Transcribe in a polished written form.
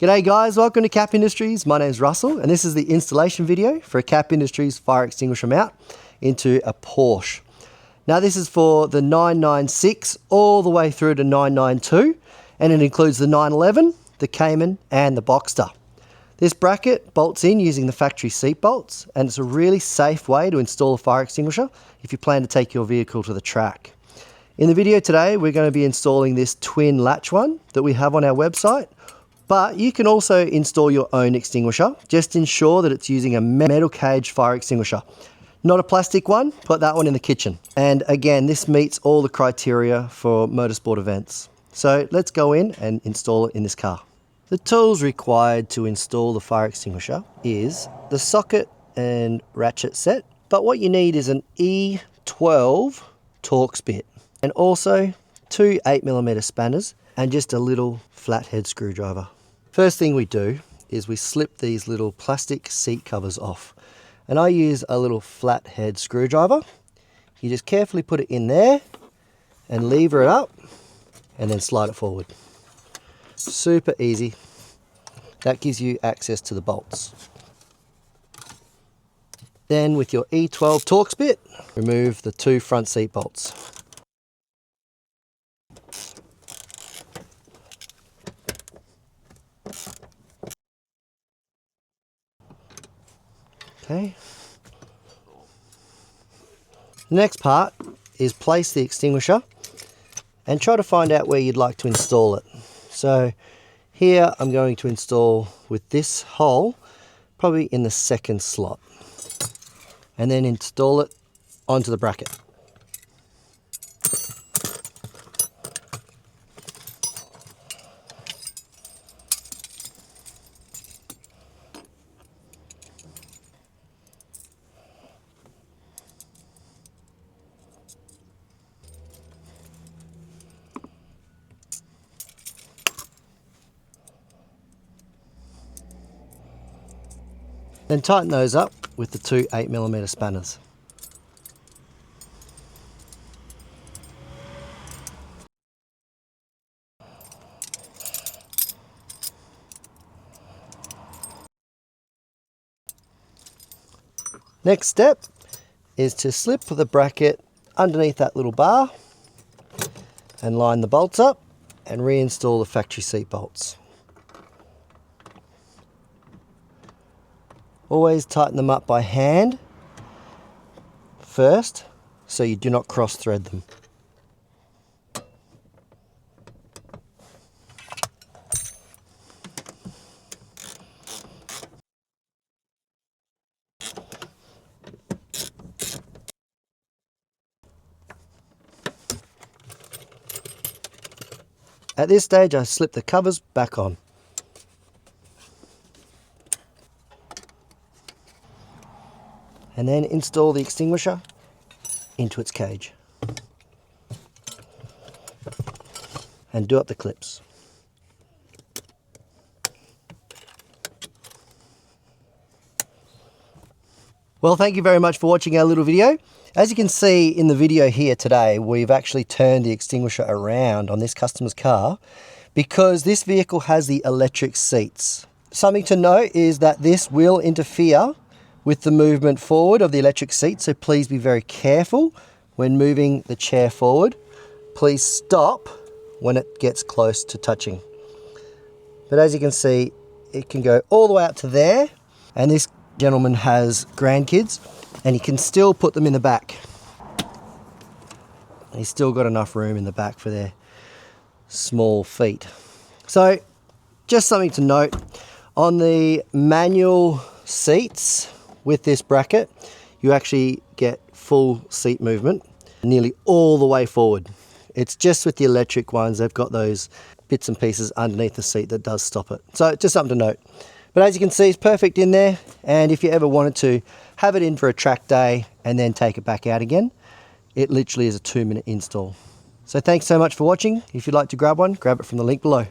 G'day guys, welcome to Cap Industries. My name is Russell and this is the installation video for a Cap Industries fire extinguisher mount into a Porsche. Now this is for the 996 all the way through to 992 and it includes the 911, the Cayman and the Boxster. This bracket bolts in using the factory seat bolts and it's a really safe way to install a fire extinguisher if you plan to take your vehicle to the track. In the video today we're going to be installing this twin latch one that we have on our website. But you can also install your own extinguisher. Just ensure that it's using a metal cage fire extinguisher. Not a plastic one, put that one in the kitchen. And again, this meets all the criteria for motorsport events. So let's go in and install it in this car. The tools required to install the fire extinguisher is the socket and ratchet set. But what you need is an E12 Torx bit and also two 8mm spanners and just a little flathead screwdriver. First thing we do is we slip these little plastic seat covers off. And I use a little flathead screwdriver. You just carefully put it in there and lever it up and then slide it forward. Super easy. That gives you access to the bolts. Then with your E12 Torx bit, remove the two front seat bolts. Okay. The next part is place the extinguisher and try to find out where you'd like to install it. So here I'm going to install with this hole probably in the second slot and then install it onto the bracket. Then tighten those up with the two 8mm spanners. Next step is to slip the bracket underneath that little bar and line the bolts up and reinstall the factory seat bolts. Always tighten them up by hand first so you do not cross thread them. At this stage I slip the covers back on. And then install the extinguisher into its cage. And do up the clips. Well, thank you very much for watching our little video. As you can see in the video here today, we've actually turned the extinguisher around on this customer's car because this vehicle has the electric seats. Something to note is that this will interfere with the movement forward of the electric seat, so please be very careful when moving the chair forward. Please stop when it gets close to touching. But as you can see, it can go all the way up to there, and this gentleman has grandkids, and he can still put them in the back. He's still got enough room in the back for their small feet. So, just something to note, on the manual seats, with this bracket, you actually get full seat movement, nearly all the way forward. It's just with the electric ones, they've got those bits and pieces underneath the seat that does stop it. So just something to note. But as you can see, it's perfect in there. And if you ever wanted to have it in for a track day and then take it back out again, it literally is a 2-minute install. So thanks so much for watching. If you'd like to grab one, grab it from the link below.